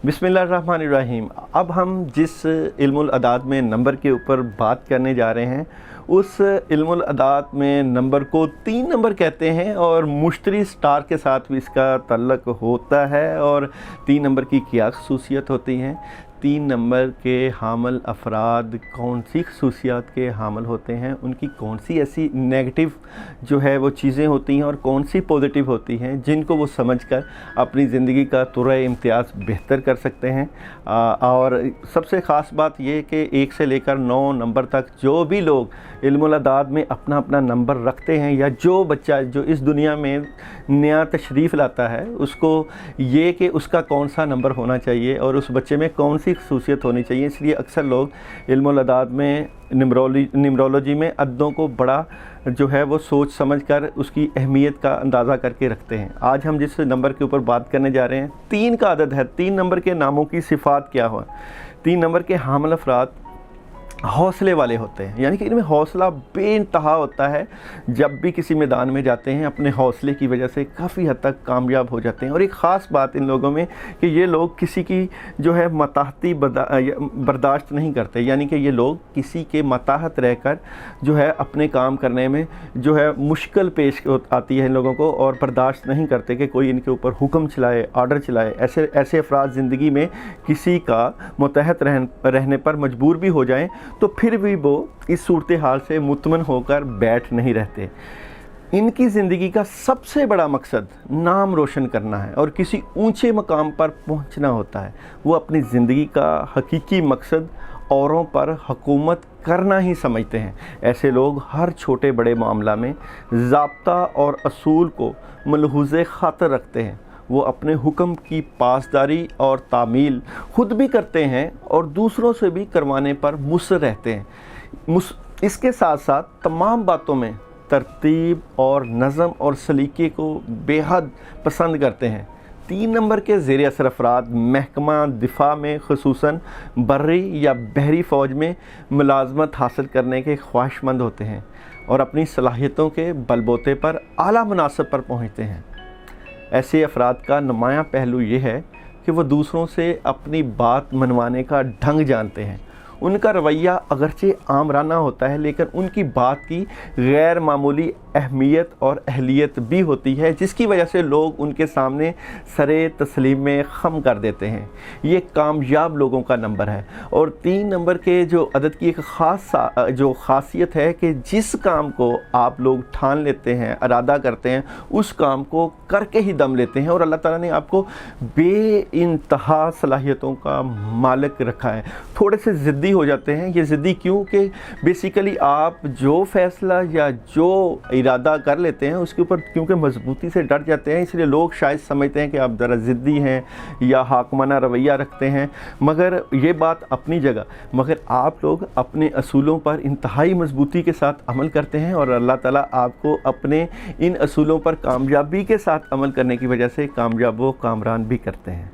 बिस्मिल्लाहिर्रहमानिर्रहीम। अब हम जिस इल्मुल अदाद में नंबर के ऊपर बात करने जा रहे हैं, उस इल्मुल अदाद में नंबर को 3 नंबर कहते हैं और मुश्तरी स्टार के साथ भी इसका तल्लुक़ होता है। और 3 नंबर की क्या खसूसियत होती हैं, 3 नंबर के हामिल अफराद कौन सी खसूसियात के हामिल होते हैं, उनकी कौन सी ऐसी नेगेटिव जो है वो चीज़ें होती हैं और कौन सी पॉजिटिव होती हैं, जिनको वो समझकर अपनी ज़िंदगी का तुरए इम्तियाज़ बेहतर कर सकते हैं। और सबसे ख़ास बात ये कि 1 से लेकर 9 नंबर तक जो भी लोग इल्मुल अदाद में अपना अपना नंबर रखते हैं, या जो बच्चा जो इस दुनिया में नया तशरीफ़ लाता है, उसको ये कि उसका कौन सा नंबर होना चाहिए और उस बच्चे में कौन सी खसूसियत होनी चाहिए। इसलिए अक्सर लोग इल्मुल अदाद में न्यूमरोलॉजी में अद्दों को बड़ा जो है वो सोच समझ कर उसकी अहमियत का अंदाज़ा करके रखते हैं। आज हम जिस नंबर के ऊपर बात करने जा रहे हैं, 3 का अदद है। 3 नंबर के नामों की सिफ़ात क्या हो। 3 नंबर के हामिल अफराद हौसले वाले होते हैं, यानी कि इनमें हौसला बेइंतहा होता है। जब भी किसी मैदान में जाते हैं, अपने हौसले की वजह से काफ़ी हद तक कामयाब हो जाते हैं। और एक ख़ास बात इन लोगों में कि ये लोग किसी की जो है मताहती बर्दाश्त नहीं करते, यानी कि ये लोग किसी के मताहत रहकर जो है अपने काम करने में जो है मुश्किल पेश आती है इन लोगों को, और बर्दाश्त नहीं करते कि कोई इनके ऊपर हुक्म चलाए, आर्डर चलाए। ऐसे अफराद ज़िंदगी में किसी का मुतहत रहने पर मजबूर भी हो जाएँ तो फिर भी वो इस सूरत हाल से मुतमन होकर बैठ नहीं रहते। इनकी ज़िंदगी का सबसे बड़ा मकसद नाम रोशन करना है और किसी ऊंचे मकाम पर पहुंचना होता है। वो अपनी ज़िंदगी का हकीकी मकसद औरों पर हुकूमत करना ही समझते हैं। ऐसे लोग हर छोटे बड़े मामला में ज़ाब्ता और असूल को मलहूज़े खातर रखते हैं। वो अपने हुक्म की पासदारी और तामील ख़ुद भी करते हैं और दूसरों से भी करवाने पर मुसर रहते हैं। इसके साथ साथ तमाम बातों में तरतीब और नज़म और सलीके को बेहद पसंद करते हैं। 3 नंबर के ज़ेर असर अफराद महकमा दिफा में ख़ुसूसन बर्री या बहरी फ़ौज में मुलाज़मत हासिल करने के ख्वाहिशमंद होते हैं और अपनी सलाहियतों के बलबूते पर आला मुनासिब पर पहुँचते हैं। ऐसे अफराद का नुमायाँ पहलू ये है कि वो दूसरों से अपनी बात मनवाने का ढंग जानते हैं। उनका रवैया अगरचे आमराना होता है, लेकिन उनकी बात की गैर मामूली अहमियत और अहलियत भी होती है, जिसकी वजह से लोग उनके सामने सरे तस्लीम में खम कर देते हैं। ये कामयाब लोगों का नंबर है। और 3 नंबर के जो अदद की एक जो ख़ासियत है कि जिस काम को आप लोग ठान लेते हैं, इरादा करते हैं, उस काम को करके ही दम लेते हैं। और अल्लाह ताला ने आपको बेइंतहा सलाहियतों का मालिक रखा है। थोड़े से ज़िद्दी हो जाते हैं। ये ज़िद्दी क्यों कि बेसिकली आप जो फ़ैसला या जो इरादा कर लेते हैं उसके ऊपर क्योंकि मजबूती से डट जाते हैं, इसलिए लोग शायद समझते हैं कि आप ज़रा ज़िद्दी हैं या हाकमाना रवैया रखते हैं। मगर ये बात अपनी जगह, मगर आप लोग अपने असूलों पर इंतहाई मजबूती के साथ अमल करते हैं और अल्लाह ताला आपको अपने इन असूलों पर कामयाबी के साथ अमल करने की वजह से कामयाब व कामरान भी करते हैं।